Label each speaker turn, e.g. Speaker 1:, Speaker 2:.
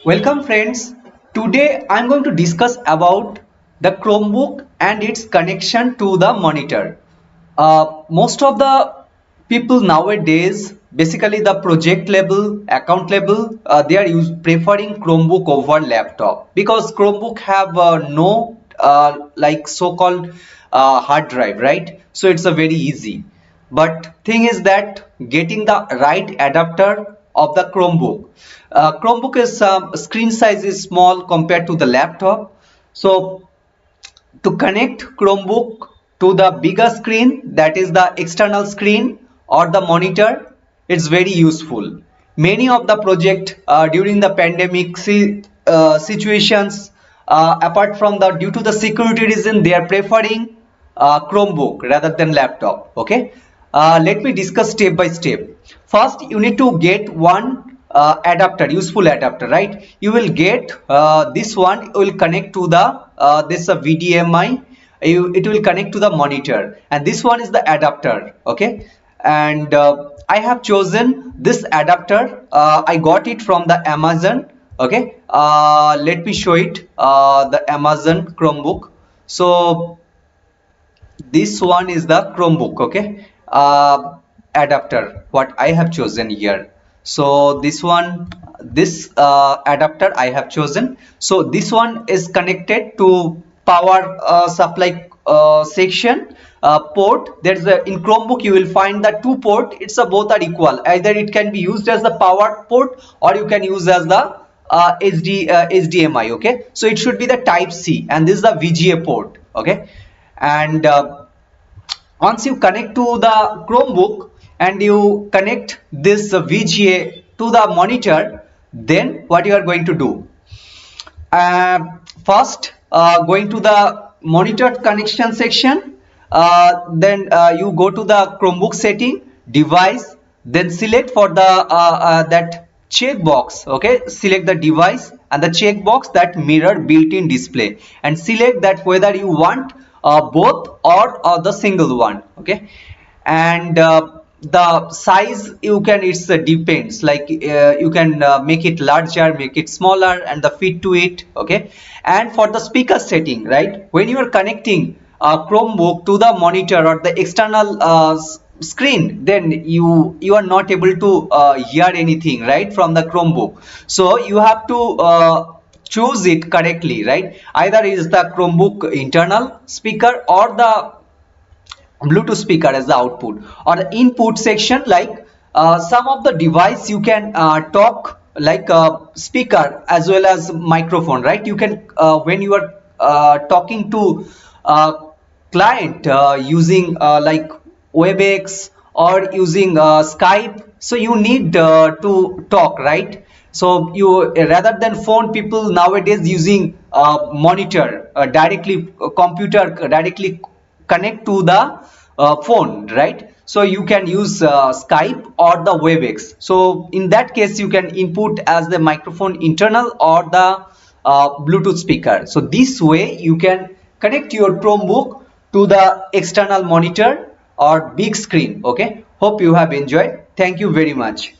Speaker 1: Welcome friends. Today I'm going to discuss about the Chromebook and its connection to the monitor. Most of the people nowadays, basically the project level, account level, they are preferring Chromebook over laptop because Chromebook have no like so-called hard drive, right? So it's a very easy. But thing is that getting the right adapter of the Chromebook. Chromebook is screen size is small compared to the laptop. So to connect Chromebook to the bigger screen, that is the external screen or the monitor, it's very useful. Many of the project during the pandemic situations, apart from the due to the security reason, they are preferring Chromebook rather than laptop. Okay, let me discuss step by step. First, you need to get one adapter, useful adapter, right? You will get this one will connect to the this VDMI. It will connect to the monitor, and this one is the adapter. Okay, and I have chosen this adapter. I got it from the Amazon. Okay, let me show it. The Amazon Chromebook. So this one is the Chromebook. Okay, adapter what I have chosen here. So this adapter I have chosen. So this one is connected to power supply section port. There's a in Chromebook you will find the two port. It's a both are equal. Either it can be used as the power port or you can use as the HDMI. Okay, so it should be the type C, and this is the VGA port. Okay, and once you connect to the Chromebook and you connect this VGA to the monitor, then what you are going to do? Uh, First, going to the monitor connection section, then you go to the Chromebook setting, device, then select for the that checkbox. Okay, select the device and the checkbox that mirror built-in display, and select that whether you want both or the single one. Okay, and the size you can it's depends, like you can make it larger, make it smaller, and the fit to it. Okay, and for the speaker setting, right, when you are connecting a Chromebook to the monitor or the external screen, then you are not able to hear anything, right, from the Chromebook. So you have to choose it correctly, right? Either is the Chromebook internal speaker or the Bluetooth speaker as the output, or the input section, like some of the device you can talk like a speaker as well as microphone, right? You can when you are talking to client using like WebEx or using Skype, so you need to talk, right? So you rather than phone, people nowadays using monitor directly, computer directly connect to the phone, right? So you can use Skype or the WebEx. So in that case you can input as the microphone internal or the Bluetooth speaker. So this way you can connect your Chromebook to the external monitor or big screen. Okay, hope you have enjoyed. Thank you very much.